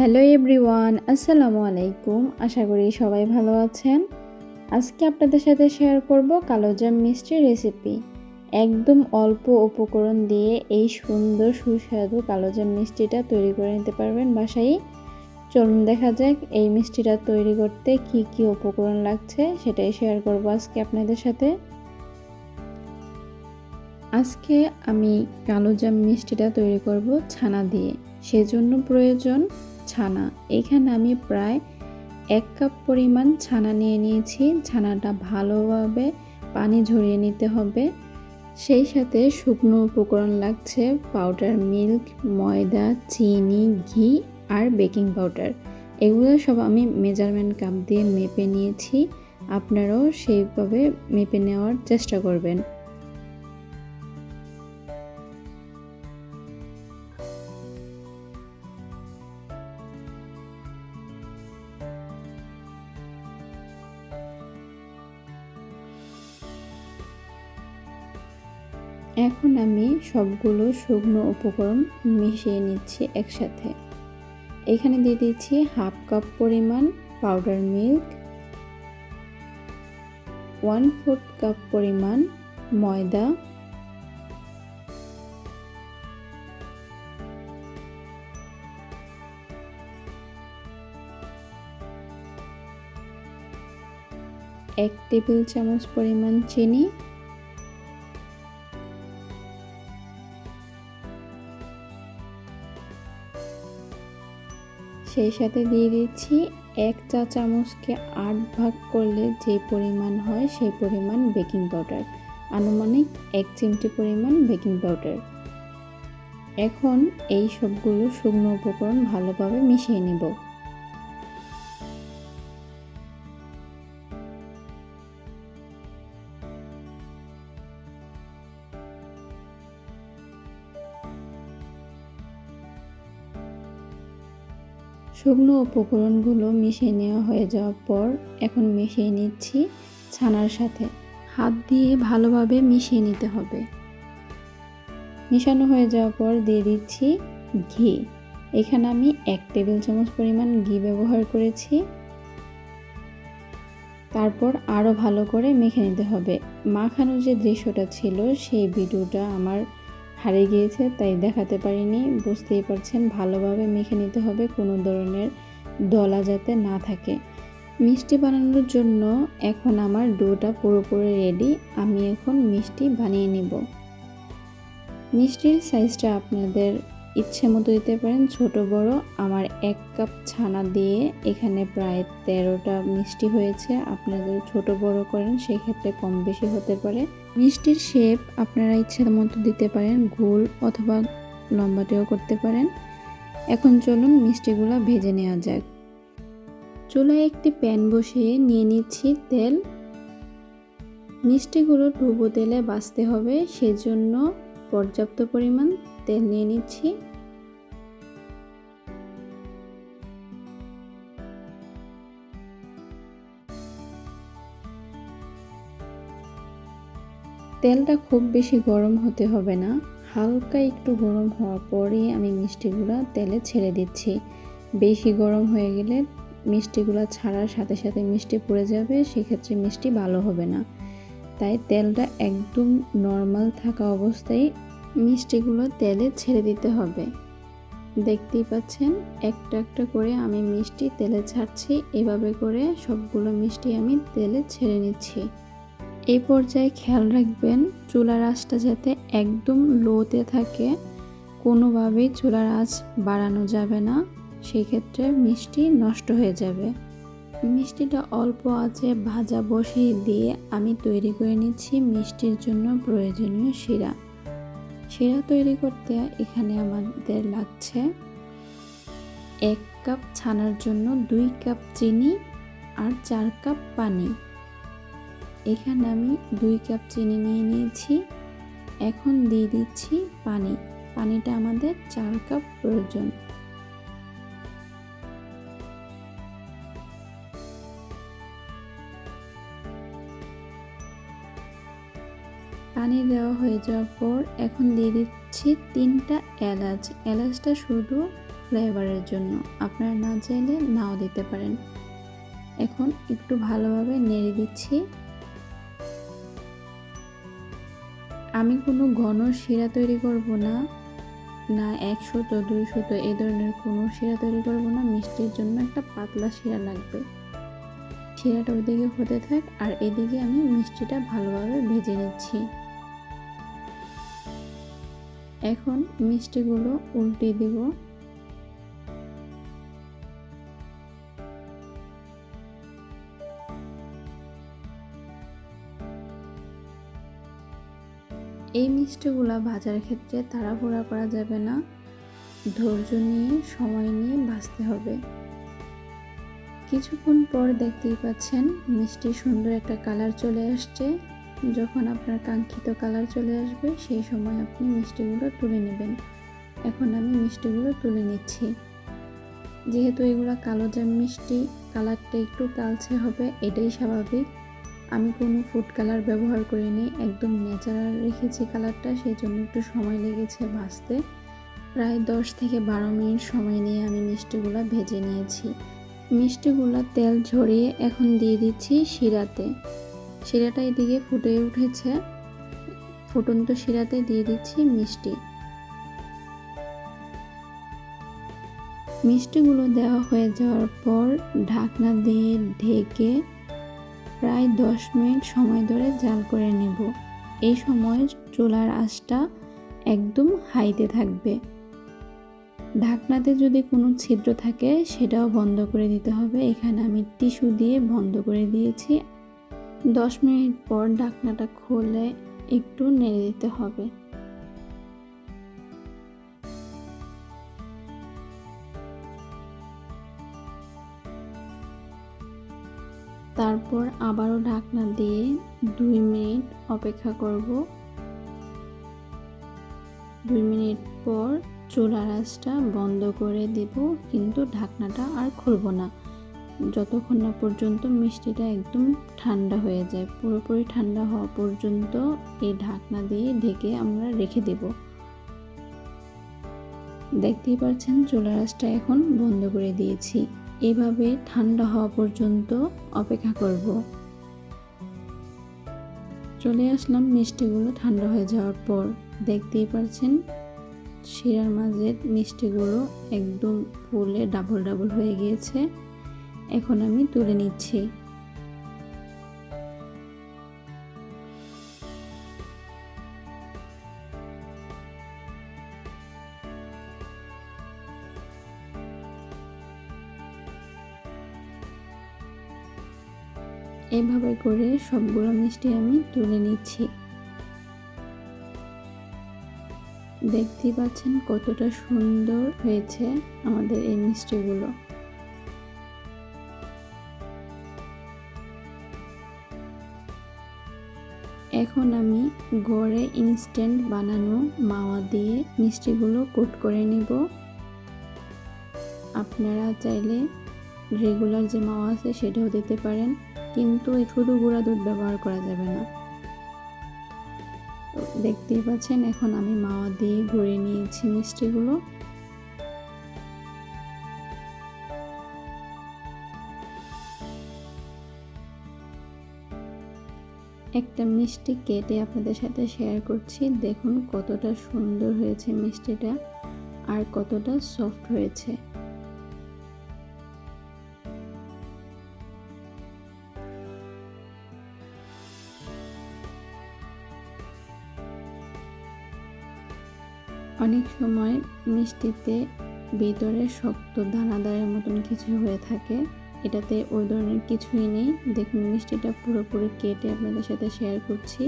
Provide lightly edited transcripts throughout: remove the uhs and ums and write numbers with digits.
Hello everyone, আসসালামু আলাইকুম। আশা করি সবাই ভালো আছেন। আজকে আপনাদের সাথে শেয়ার করব কালোজাম মিষ্টির রেসিপি। একদম অল্প উপকরণ দিয়ে এই সুন্দর সুস্বাদু কালোজাম মিষ্টিটা তৈরি করে নিতে পারবেন বাসায়। চলুন দেখা যাক এই মিষ্টিটা তৈরি করতে কি কি উপকরণ লাগছে, সেটাই শেয়ার করব আজকে আপনাদের সাথে। আজকে আমি কালোজাম মিষ্টিটা তৈরি করব ছানা দিয়ে। সেজন্য প্রয়োজন ছানা। এখানে আমি প্রায় 1 কাপ পরিমাণ ছানা নিয়ে নিয়েছি। ছানাটা ভালোভাবে পানি ঝরিয়ে নিতে হবে। সেই সাথে শুকনো উপকরণ লাগছে পাউডার মিল্ক, ময়দা, চিনি, ঘি আর বেকিং পাউডার। এগুলো সব আমি মেজারমেন্ট কাপ দিয়ে মেপে নিয়েছি। আপনারাও সেইভাবে মেপে নেওয়ার চেষ্টা করবেন। এখন আমি সবগুলো শুকনো উপকরণ মিশিয়ে নিচ্ছি একসাথে। এখানে দিয়ে দিচ্ছি 1/2 কাপ পরিমাণ পাউডার মিল্ক, 1/4 কাপ পরিমাণ ময়দা, এক টেবিল চামচ পরিমাণ চিনি, সেই সাথে দিয়ে দিচ্ছি 1 চা চামচকে 8 ভাগ করলে যে পরিমাণ হয় সেই পরিমাণ বেকিং পাউডার, আনুমানিক 1 চিমটি পরিমাণ বেকিং পাউডার। এখন এই সবগুলো শুকনো উপকরণ ভালোভাবে মিশিয়ে নিব। শুকনো উপকরণগুলো মিশিয়ে নেওয়া হয়ে যাওয়ার পর এখন মিশিয়ে নিচ্ছি ছানার সাথে। হাত দিয়ে ভালোভাবে মিশিয়ে নিতে হবে। মিশানো হয়ে যাওয়ার পর দিয়ে দিচ্ছি ঘি। এখানে আমি 1 টেবিল চামচ পরিমাণ ঘি ব্যবহার করেছি। তারপর আরও ভালো করে মেখে নিতে হবে। মাখানোর যে দৃশ্যটা ছিল সেই ভিডিওটা আমার হারিয়ে গিয়েছে, তাই দেখাতে পারিনি। বুঝতেই পারছেন, ভালোভাবে মেখে নিতে হবে, কোনো ধরনের দলা যাতে না থাকে। মিষ্টি বানানোর জন্য এখন আমার ডোটা পুরোপুরি রেডি। আমি এখন মিষ্টি বানিয়ে নেব। মিষ্টির সাইজটা আপনাদের ইচ্ছে মতো দিতে পারেন, ছোট বড়। আমার 1 কাপ ছানা দিয়ে এখানে প্রায় 13টা মিষ্টি হয়েছে। আপনাদের ছোট বড় করেন, সেক্ষেত্রে কম বেশি হতে পারে। মিষ্টির শেপ আপনারা ইচ্ছে মতো দিতে পারেন, গোল অথবা লম্বাটেও করতে পারেন। এখন চলুন মিষ্টিগুলো ভেজে নেওয়া যাক। চুলায় একটি প্যান বসিয়ে নিয়ে নিচ্ছি তেল। মিষ্টিগুলো ডুবো তেলে ভাজতে হবে, সেজন্য পর্যাপ্ত পরিমাণ তেল নিয়ে নিচ্ছি। তেলটা খুব বেশি গরম হতে হবে না, হালকা একটু গরম হওয়ার পরেই আমি মিষ্টিগুলো তেলে ছেড়ে দিচ্ছি। বেশি গরম হয়ে গেলে মিষ্টিগুলো ছাড়ার সাথে সাথে মিষ্টি পড়ে যাবে, সেক্ষেত্রে মিষ্টি ভালো হবে না। তাই তেলটা একদম নর্মাল থাকা অবস্থায় মিষ্টিগুলো তেলে ছেড়ে দিতে হবে। দেখতেই পাচ্ছেন, একটা একটা করে আমি মিষ্টি তেলে ছাড়ছি। এভাবে করে সবগুলো মিষ্টি আমি তেলে ছেড়ে নিচ্ছি। এই পর্যায়ে খেয়াল রাখবেন চুলার আঁচটা যাতে একদম লোতে থাকে। কোনোভাবেই চুলার আঁচ বাড়ানো যাবে না, সেক্ষেত্রে মিষ্টি নষ্ট হয়ে যাবে। মিষ্টিটা অল্প আঁচে ভাজা বসিয়ে দিয়ে আমি তৈরি করে নিচ্ছি মিষ্টির জন্য প্রয়োজনীয় শিরা। শিরা তৈরি করতে এখানে আমাদের লাগছে 1 কাপ ছানার জন্য 2 কাপ চিনি আর 4 কাপ পানি। এখানে আমি 2 কাপ চিনি নিয়ে নিয়েছি। এখন দিয়ে দিচ্ছি পানি। পানিটা আমাদের 4 কাপ প্রয়োজন। পানি দেওয়া হয়ে যাওয়ার পর এখন দিয়ে দিচ্ছি 3টা এলাচ। এলাচটা শুধু ফ্লেভারের জন্য, আপনারা না চাইলে নাও দিতে পারেন। এখন একটু ভালোভাবে নেড়ে দিচ্ছি। আমি কোনো ঘন শিরা তৈরি করব না, 100 200 এই ধরনের কোনো শিরা তৈরি করব না। মিষ্টির জন্য একটা পাতলা শিরা লাগবে। শিরাটা ওইদিকে হতে থাক আর এদিকে আমি মিষ্টিটা ভালোভাবে ভেজে নিচ্ছি। এখন মিষ্টিগুলো উল্টে দিব। এই মিষ্টিগুলো ভাজার ক্ষেত্রে তাড়াহুড়া করা যাবে না, ধৈর্য নিয়ে সময় নিয়ে ভাজতে হবে। কিছুক্ষণ পর দেখতেই পাচ্ছেন মিষ্টির সুন্দর একটা কালার চলে আসছে। যখন আপনার কাঙ্ক্ষিত কালার চলে আসবে সেই সময় আপনি মিষ্টিগুলো তুলে নেবেন। এখন আমি মিষ্টিগুলো তুলে নিচ্ছি। যেহেতু এগুলো কালোজাম মিষ্টি, কালারটা একটু কালচে হবে, এটাই স্বাভাবিক। আমি কোনো ফুড কালার ব্যবহার করিনি, একদম ন্যাচারাল রেখেছি কালারটা, সেই জন্য একটু সময় লেগেছে ভাজতে। প্রায় 10 থেকে 12 মিনিট সময় নিয়ে আমি মিষ্টিগুলো ভেজে নিয়েছি। মিষ্টিগুলো তেল ঝরিয়ে এখন দিয়ে দিচ্ছি শিরাতে। শিরাটা এদিকে ফুটে উঠেছে, ফুটন্ত শিরাতে দিয়ে দিচ্ছি মিষ্টি। মিষ্টিগুলো দেওয়া হয়ে যাওয়ার পর ঢাকনা দিয়ে ঢেকে প্রায় 10 মিনিট সময় ধরে জাল করে নেব। এই সময় চুলার আঁচটা একদম হাইতে থাকবে। ঢাকনাতে যদি কোনো ছিদ্র থাকে সেটাও বন্ধ করে দিতে হবে। এখানে আমি টিস্যু দিয়ে বন্ধ করে দিয়েছি। 10 মিনিট পর ঢাকনাটা খুলে একটু নেড়ে দিতে হবে। তারপর আবারও ঢাকনা দিয়ে 2 মিনিট অপেক্ষা করব। 2 মিনিট পর চুলার আঁচটা বন্ধ করে দেব, কিন্তু ঢাকনাটা আর খুলব না যতক্ষণ না পর্যন্ত মিষ্টিটা একদম ঠান্ডা হয়ে যায়। পুরোপুরি ঠান্ডা হওয়া পর্যন্ত এই ঢাকনা দিয়ে ঢেকে আমরা রেখে দেব। দেখতেই পাচ্ছেন চুলার আঁচটা এখন বন্ধ করে দিয়েছি। এভাবে ঠান্ডা হওয়া পর্যন্ত অপেক্ষা করব। চলে আসলাম মিষ্টিগুলো ঠান্ডা হয়ে যাওয়ার পর। দেখতেই পাচ্ছেন শিরার মাঝের মিষ্টিগুলো একদম ফুলে ডাবল ডাবল হয়ে গিয়েছে। এখন আমি তুলে নিচ্ছি। এভাবে করে সবগুলো মিষ্টি আমি তুলে নিচ্ছি। দেখতেই পাচ্ছেন কতটা সুন্দর হয়েছে আমাদের এই মিষ্টিগুলো। এখন আমি ঘরে ইনস্ট্যান্ট বানানো মাওয়া দিয়ে মিষ্টিগুলো কোট করে নিব। আপনারা চাইলে রেগুলার যে মাওয়া আছে সেটাও দিতে পারেন, কিন্তু শুধু গুঁড়া দুধ ব্যবহার করা যাবে না। দেখতেই পাচ্ছেন এখন আমি মাওয়া দিয়ে গড়ে নিয়েছি মিষ্টিগুলো। একটা মিষ্টি কেটে আপনাদের সাথে শেয়ার করছি। দেখুন কতটা সুন্দর হয়েছে মিষ্টিটা আর কতটা সফট হয়েছে। অনেক সময় মিষ্টিতে ভিতরে শক্ত দানাদারের মতন কিছু হয়ে থাকে, এটাতে ওই ধরনের কিছুই নেই। দেখুন মিষ্টিটা পুরোপুরি কেটে আপনাদের সাথে শেয়ার করছি।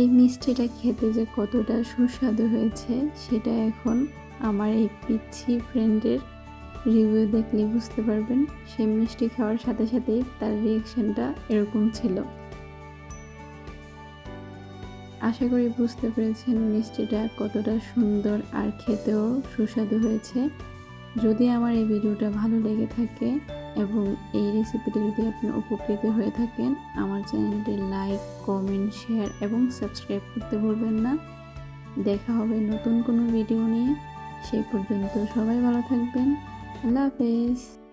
এই মিষ্টিটা খেতে যে কতটা সুস্বাদু হয়েছে সেটা এখন আমার এই পিচ্ছি ফ্রেন্ডের রিভিউ দেখলে বুঝতে পারবেন। সে মিষ্টি খাওয়ার সাথে সাথেই তার রিয়াকশনটা এরকম ছিল। আশা করি বুঝতে পেরেছেন মিষ্টিটা কতটা সুন্দর আর খেতেও সুস্বাদু হয়েছে। যদি আমার এই ভিডিওটা ভালো লেগে থাকে এবং এই রেসিপিটা যদি আপনি উপকৃত হয়ে থাকেন, আমার চ্যানেলটি লাইক, কমেন্ট, শেয়ার এবং সাবস্ক্রাইব করতে ভুলবেন না। দেখা হবে নতুন কোনো ভিডিও নিয়ে। সেই পর্যন্ত সবাই ভালো থাকবেন। আল্লাহ হাফেজ।